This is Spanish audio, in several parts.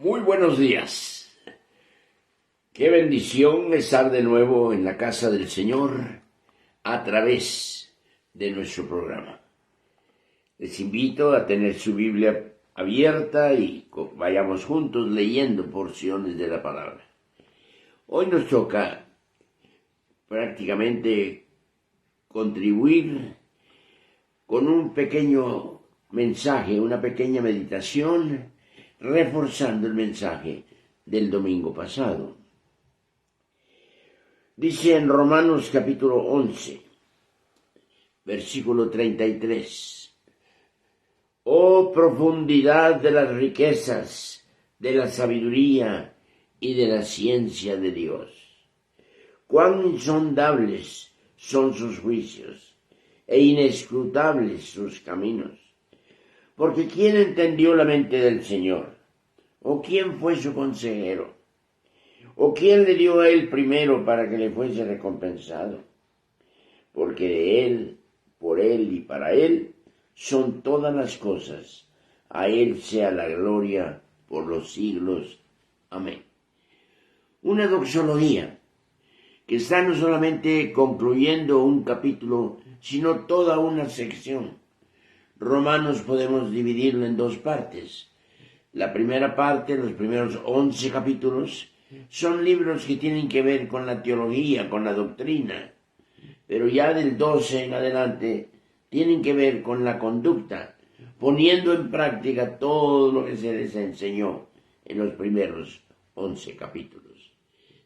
Muy buenos días. Qué bendición estar de nuevo en la casa del Señor a través de nuestro programa. Les invito a tener su Biblia abierta y vayamos juntos leyendo porciones de la palabra. Hoy nos toca prácticamente contribuir con un pequeño mensaje, una pequeña meditación, reforzando el mensaje del domingo pasado. Dice en Romanos capítulo 11, versículo 33, «Oh profundidad de las riquezas, de la sabiduría y de la ciencia de Dios! Cuán insondables son sus juicios e inescrutables sus caminos. Porque ¿quién entendió la mente del Señor? ¿O quién fue su consejero? ¿O quién le dio a él primero para que le fuese recompensado? Porque de él, por él y para él son todas las cosas. A él sea la gloria por los siglos. Amén». Una doxología que está no solamente concluyendo un capítulo, sino toda una sección. Romanos podemos dividirlo en dos partes. La primera parte, los primeros 11 capítulos, son libros que tienen que ver con la teología, con la doctrina, pero ya del 12 en adelante tienen que ver con la conducta, poniendo en práctica todo lo que se les enseñó en los primeros 11 capítulos.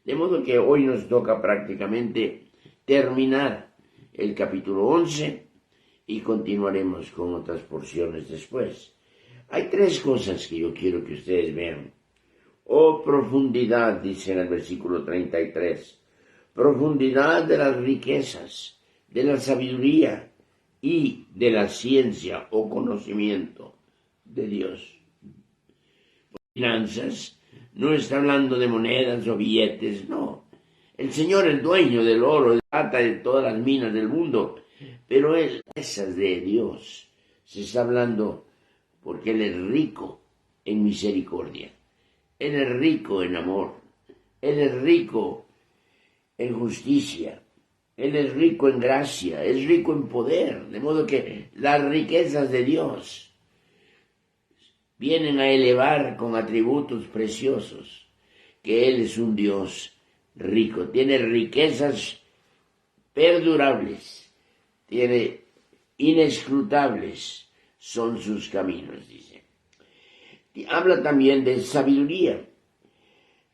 De modo que hoy nos toca prácticamente terminar el capítulo 11 y continuaremos con otras porciones después. Hay tres cosas que yo quiero que ustedes vean. Oh profundidad, dice en el versículo 33, profundidad de las riquezas, de la sabiduría y de la ciencia o conocimiento de Dios. Finanzas no está hablando de monedas o billetes, no. El Señor, el dueño del oro, de plata, de todas las minas del mundo, pero esas de Dios, se está hablando porque Él es rico en misericordia, Él es rico en amor, Él es rico en justicia, Él es rico en gracia, es rico en poder, de modo que las riquezas de Dios vienen a elevar con atributos preciosos que Él es un Dios rico, tiene riquezas perdurables, tiene inescrutables son sus caminos, dice. Y habla también de sabiduría.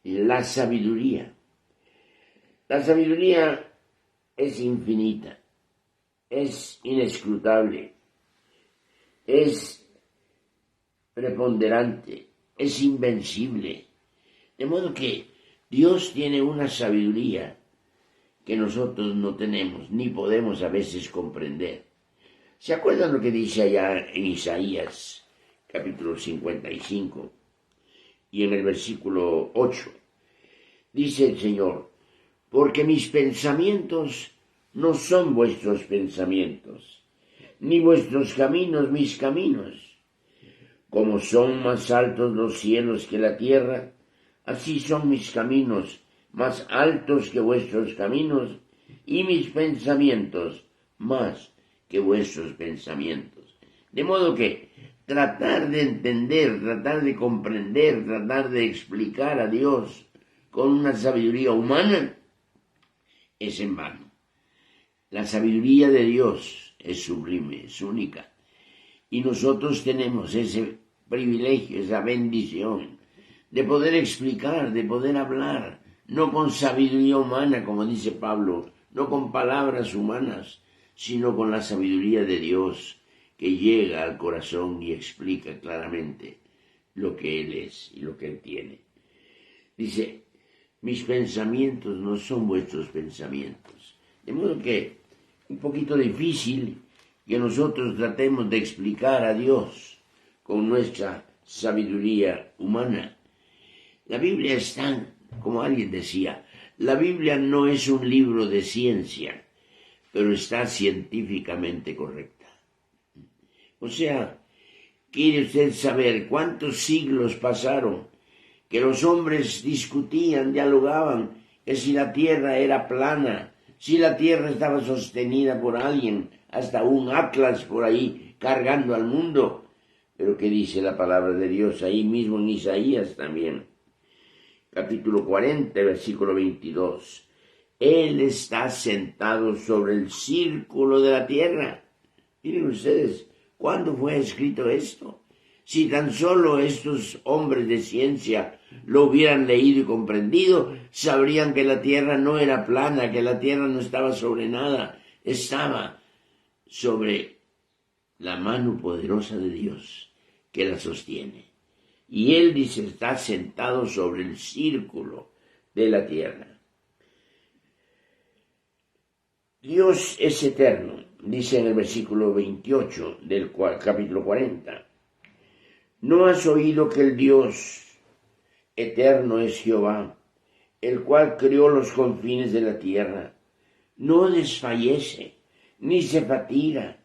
La sabiduría. La sabiduría es infinita, es inescrutable, es preponderante, es invencible. De modo que Dios tiene una sabiduría que nosotros no tenemos, ni podemos a veces comprender. ¿Se acuerdan lo que dice allá en Isaías, capítulo 55, y en el versículo 8? Dice el Señor, porque mis pensamientos no son vuestros pensamientos, ni vuestros caminos mis caminos. Como son más altos los cielos que la tierra, así son mis caminos más altos que vuestros caminos, y mis pensamientos más que vuestros pensamientos. De modo que tratar de entender, tratar de comprender, tratar de explicar a Dios con una sabiduría humana es en vano. La sabiduría de Dios es sublime, es única. Y nosotros tenemos ese privilegio, esa bendición de poder explicar, de poder hablar, no con sabiduría humana, como dice Pablo, no con palabras humanas, sino con la sabiduría de Dios que llega al corazón y explica claramente lo que Él es y lo que Él tiene. Dice, mis pensamientos no son vuestros pensamientos. De modo que un poquito difícil que nosotros tratemos de explicar a Dios con nuestra sabiduría humana. La Biblia es tan, como alguien decía, la Biblia no es un libro de ciencia, pero está científicamente correcta. O sea, ¿quiere usted saber cuántos siglos pasaron que los hombres discutían, dialogaban, que si la tierra era plana, si la tierra estaba sostenida por alguien, hasta un Atlas por ahí cargando al mundo. Pero ¿qué dice la palabra de Dios ahí mismo en Isaías también? Capítulo 40, versículo 22. Él está sentado sobre el círculo de la tierra. Miren ustedes, ¿cuándo fue escrito esto? Si tan solo estos hombres de ciencia lo hubieran leído y comprendido, sabrían que la tierra no era plana, que la tierra no estaba sobre nada, estaba sobre la mano poderosa de Dios que la sostiene. Y él dice, está sentado sobre el círculo de la tierra. Dios es eterno, dice en el versículo 28 del capítulo 40. ¿No has oído que el Dios eterno es Jehová, el cual creó los confines de la tierra? No desfallece, ni se fatiga.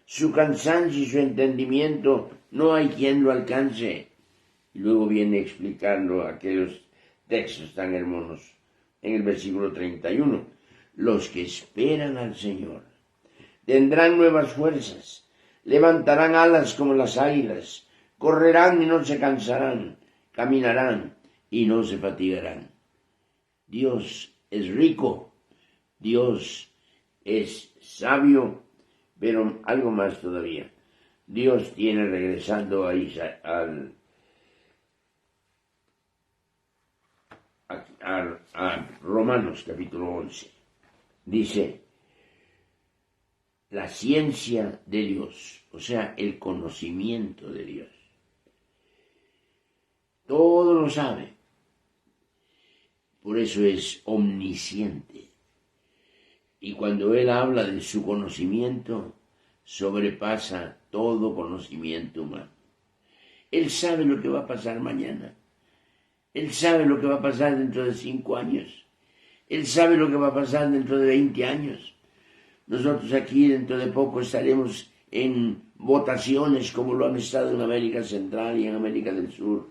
Su cansancio y su entendimiento no hay quien lo alcance. Y luego viene explicando aquellos textos tan hermosos en el versículo 31. Los que esperan al Señor tendrán nuevas fuerzas, levantarán alas como las águilas, correrán y no se cansarán, caminarán y no se fatigarán. Dios es rico, Dios es sabio, pero algo más todavía. Dios tiene, regresando a Romanos capítulo 11, dice, la ciencia de Dios, o sea, el conocimiento de Dios. Todo lo sabe. Por eso es omnisciente. Y cuando Él habla de su conocimiento, sobrepasa todo conocimiento humano. Él sabe lo que va a pasar mañana. Él sabe lo que va a pasar dentro de 5 años. Él sabe lo que va a pasar dentro de 20 años. Nosotros aquí dentro de poco estaremos en votaciones como lo han estado en América Central y en América del Sur.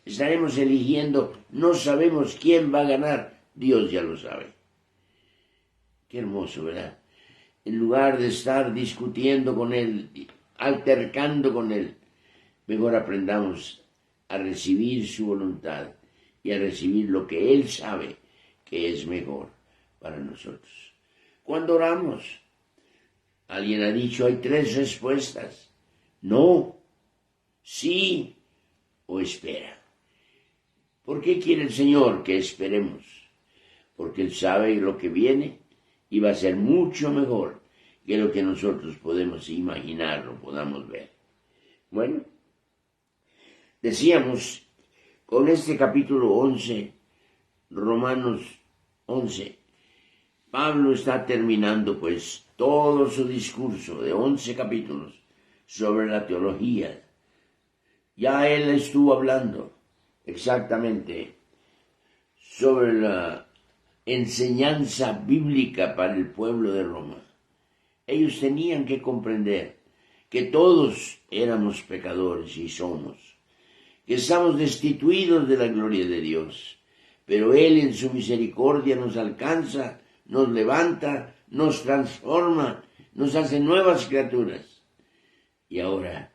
Estaremos eligiendo, no sabemos quién va a ganar, Dios ya lo sabe. Qué hermoso, ¿verdad? En lugar de estar discutiendo con Él, altercando con Él, mejor aprendamos a recibir su voluntad y a recibir lo que Él sabe que es mejor para nosotros. Cuando oramos, alguien ha dicho, hay 3 respuestas: no, sí o espera. ¿Por qué quiere el Señor que esperemos? Porque Él sabe lo que viene y va a ser mucho mejor que lo que nosotros podemos imaginar o podamos ver. Bueno, decíamos, con este capítulo 11, Romanos 11, Pablo está terminando pues todo su discurso de 11 capítulos sobre la teología. Ya él estuvo hablando exactamente sobre la enseñanza bíblica para el pueblo de Roma. Ellos tenían que comprender que todos éramos pecadores y somos, que estamos destituidos de la gloria de Dios, pero Él en su misericordia nos alcanza, nos levanta, nos transforma, nos hace nuevas criaturas. Y ahora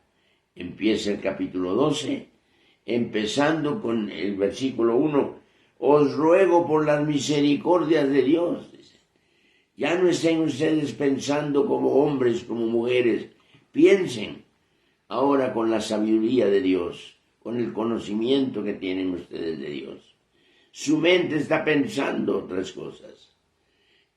empieza el capítulo 12, empezando con el versículo 1, os ruego por las misericordias de Dios. Ya no estén ustedes pensando como hombres, como mujeres, piensen ahora con la sabiduría de Dios, con el conocimiento que tienen ustedes de Dios. Su mente está pensando otras cosas.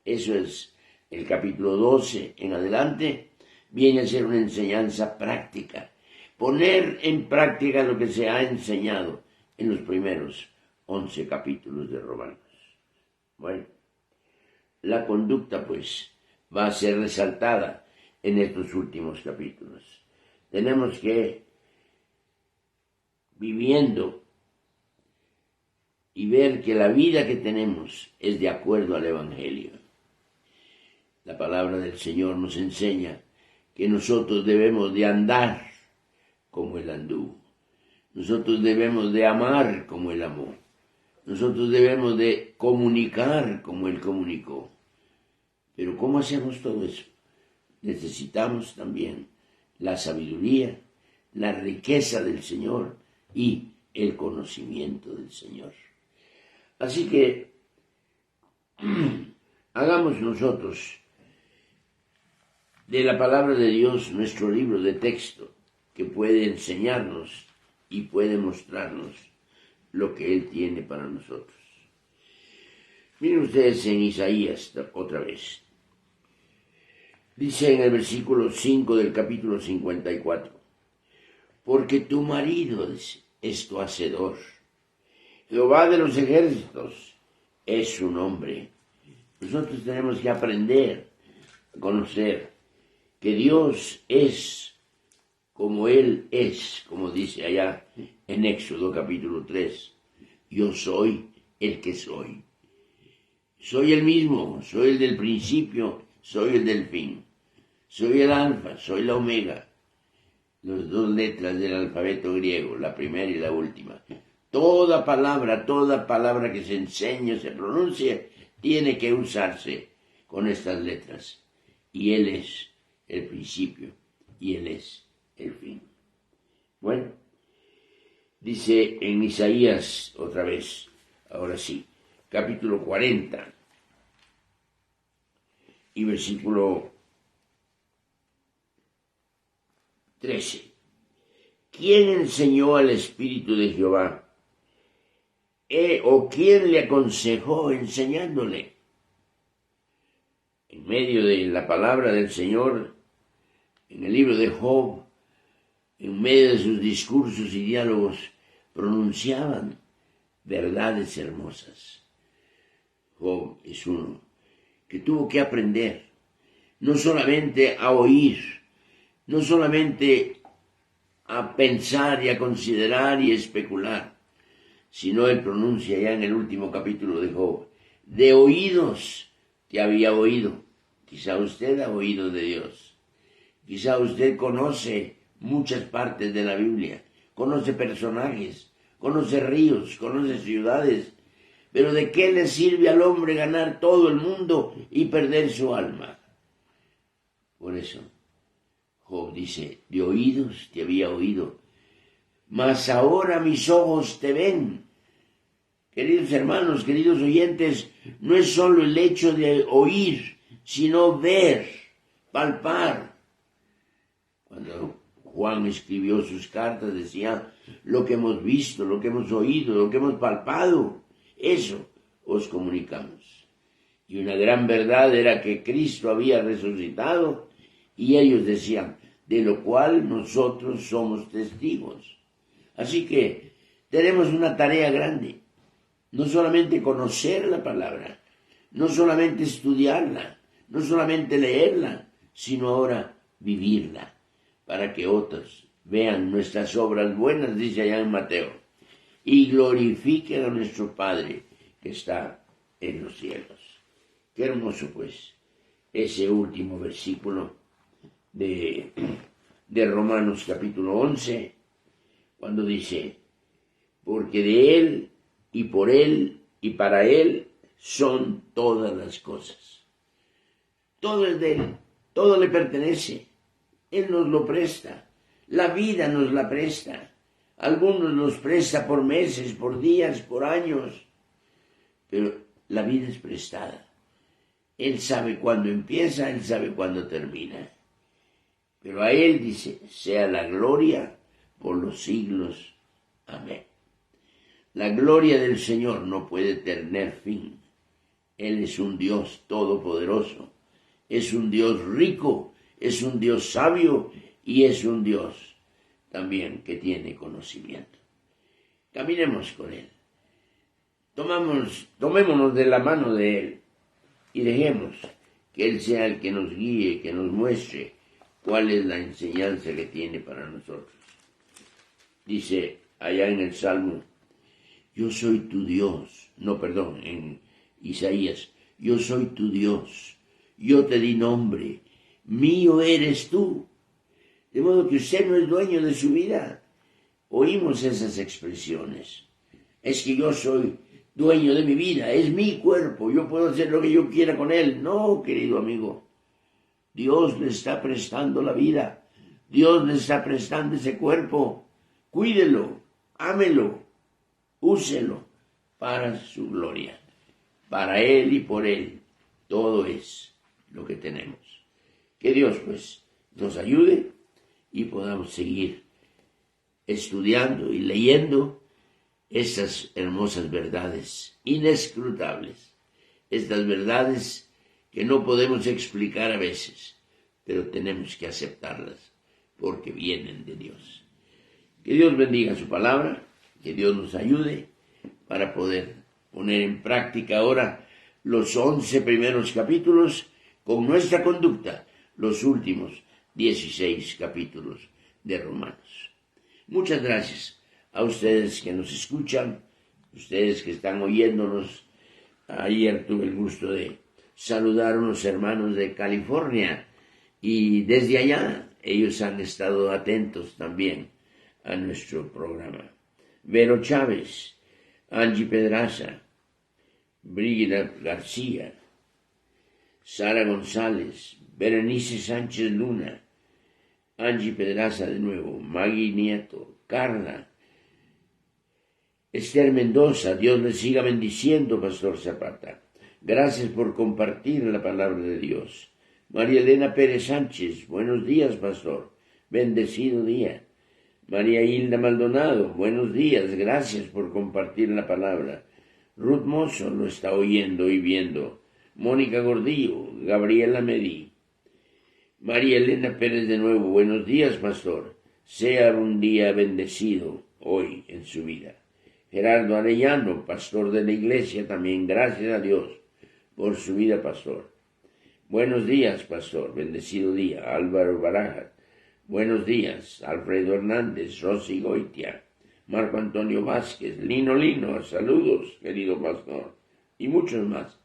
Eso es el capítulo 12 en adelante, viene a ser una enseñanza práctica. Poner en práctica lo que se ha enseñado en los primeros 11 capítulos de Romanos. Bueno, la conducta pues va a ser resaltada en estos últimos capítulos. Tenemos que, viviendo y ver que la vida que tenemos es de acuerdo al Evangelio. La palabra del Señor nos enseña que nosotros debemos de andar como Él anduvo. Nosotros debemos de amar como Él amó. Nosotros debemos de comunicar como Él comunicó. Pero ¿cómo hacemos todo eso? Necesitamos también la sabiduría, la riqueza del Señor y el conocimiento del Señor. Así que hagamos nosotros de la palabra de Dios nuestro libro de texto que puede enseñarnos y puede mostrarnos lo que Él tiene para nosotros. Miren ustedes en Isaías otra vez. Dice en el versículo 5 del capítulo 54, porque tu marido es tu hacedor, Jehová de los ejércitos es su nombre. Nosotros tenemos que aprender a conocer que Dios es como Él es, como dice allá en Éxodo capítulo 3. Yo soy el que soy. Soy el mismo, soy el del principio, soy el del fin. Soy el alfa, soy la omega. Las dos letras del alfabeto griego, la primera y la última. Toda palabra que se enseñe, se pronuncie, tiene que usarse con estas letras. Y Él es el principio y Él es el fin. Bueno, dice en Isaías otra vez, ahora sí, capítulo 40 y versículo 13. ¿Quién enseñó al Espíritu de Jehová? ¿O quién le aconsejó enseñándole? En medio de la palabra del Señor, en el libro de Job, en medio de sus discursos y diálogos, pronunciaban verdades hermosas. Job es uno que tuvo que aprender, no solamente a oír, no solamente a pensar y a considerar y especular, sino él pronuncia ya en el último capítulo de Job, de oídos te había oído. Quizá usted ha oído de Dios, quizá usted conoce muchas partes de la Biblia, conoce personajes, conoce ríos, conoce ciudades, pero ¿de qué le sirve al hombre ganar todo el mundo y perder su alma? Por eso Job dice, de oídos te había oído, mas ahora mis ojos te ven. Queridos hermanos, queridos oyentes, no es solo el hecho de oír, sino ver, palpar. Cuando Juan escribió sus cartas decía, lo que hemos visto, lo que hemos oído, lo que hemos palpado, eso os comunicamos. Y una gran verdad era que Cristo había resucitado y ellos decían, de lo cual nosotros somos testigos. Así que tenemos una tarea grande, no solamente conocer la palabra, no solamente estudiarla, no solamente leerla, sino ahora vivirla, para que otros vean nuestras obras buenas, dice allá en Mateo, y glorifiquen a nuestro Padre que está en los cielos. Qué hermoso pues ese último versículo de Romanos capítulo 11, cuando dice, porque de Él y por Él y para Él son todas las cosas. Todo es de Él, todo le pertenece, Él nos lo presta, la vida nos la presta, algunos nos presta por meses, por días, por años, pero la vida es prestada. Él sabe cuándo empieza, Él sabe cuándo termina. Pero a Él dice, sea la gloria por los siglos. Amén. La gloria del Señor no puede tener fin. Él es un Dios todopoderoso, es un Dios rico, es un Dios sabio y es un Dios también que tiene conocimiento. Caminemos con Él. Tomémonos de la mano de Él y dejemos que Él sea el que nos guíe, que nos muestre cuál es la enseñanza que tiene para nosotros. Dice allá en el Salmo, yo soy tu Dios, en Isaías, yo soy tu Dios, yo te di nombre, mío eres tú. De modo que usted no es dueño de su vida, oímos esas expresiones. Es que yo soy dueño de mi vida, es mi cuerpo, yo puedo hacer lo que yo quiera con él. No, querido amigo, Dios le está prestando la vida, Dios le está prestando ese cuerpo. Cuídelo, ámelo, úselo para su gloria, para Él y por Él. Todo es lo que tenemos. Que Dios pues nos ayude y podamos seguir estudiando y leyendo estas hermosas verdades inescrutables, estas verdades que no podemos explicar a veces, pero tenemos que aceptarlas porque vienen de Dios. Que Dios bendiga su palabra, que Dios nos ayude para poder poner en práctica ahora los 11 primeros capítulos con nuestra conducta, los últimos 16 capítulos de Romanos. Muchas gracias a ustedes que nos escuchan, ustedes que están oyéndonos. Ayer tuve el gusto de saludar a unos hermanos de California y desde allá ellos han estado atentos también a nuestro programa. Vero Chávez, Angie Pedraza, Brígida García, Sara González, Berenice Sánchez Luna, Angie Pedraza de nuevo, Maggie Nieto, Carla, Esther Mendoza. Dios les siga bendiciendo, Pastor Zapata. Gracias por compartir la palabra de Dios. María Elena Pérez Sánchez, buenos días, Pastor. Bendecido día. María Hilda Maldonado, buenos días, gracias por compartir la palabra. Ruth Mozo lo está oyendo y viendo. Mónica Gordillo, Gabriela Medí. María Elena Pérez de nuevo, buenos días, Pastor. Sea un día bendecido hoy en su vida. Gerardo Arellano, pastor de la iglesia también, gracias a Dios por su vida, Pastor. Buenos días, Pastor, bendecido día. Álvaro Barajas. Buenos días, Alfredo Hernández, Rosy Goitia, Marco Antonio Vázquez, Lino, saludos, querido pastor, y muchos más.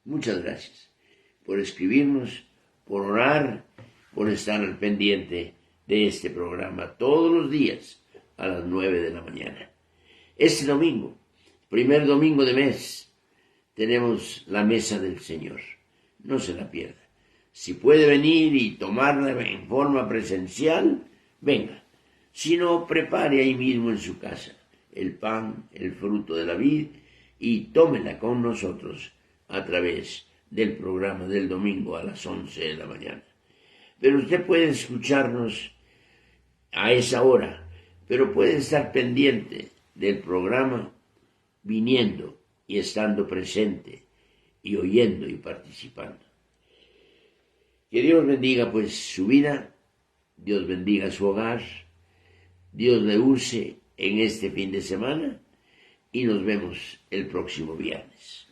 Muchas gracias por escribirnos, por orar, por estar al pendiente de este programa todos los días a las 9 de la mañana. Este domingo, primer domingo de mes, tenemos la mesa del Señor. No se la pierda. Si puede venir y tomarla en forma presencial, venga. Si no, prepare ahí mismo en su casa el pan, el fruto de la vid, y tómela con nosotros a través del programa del domingo a las 11 de la mañana. Pero usted puede escucharnos a esa hora, pero puede estar pendiente del programa viniendo y estando presente y oyendo y participando. Que Dios bendiga pues su vida, Dios bendiga su hogar, Dios le use en este fin de semana y nos vemos el próximo viernes.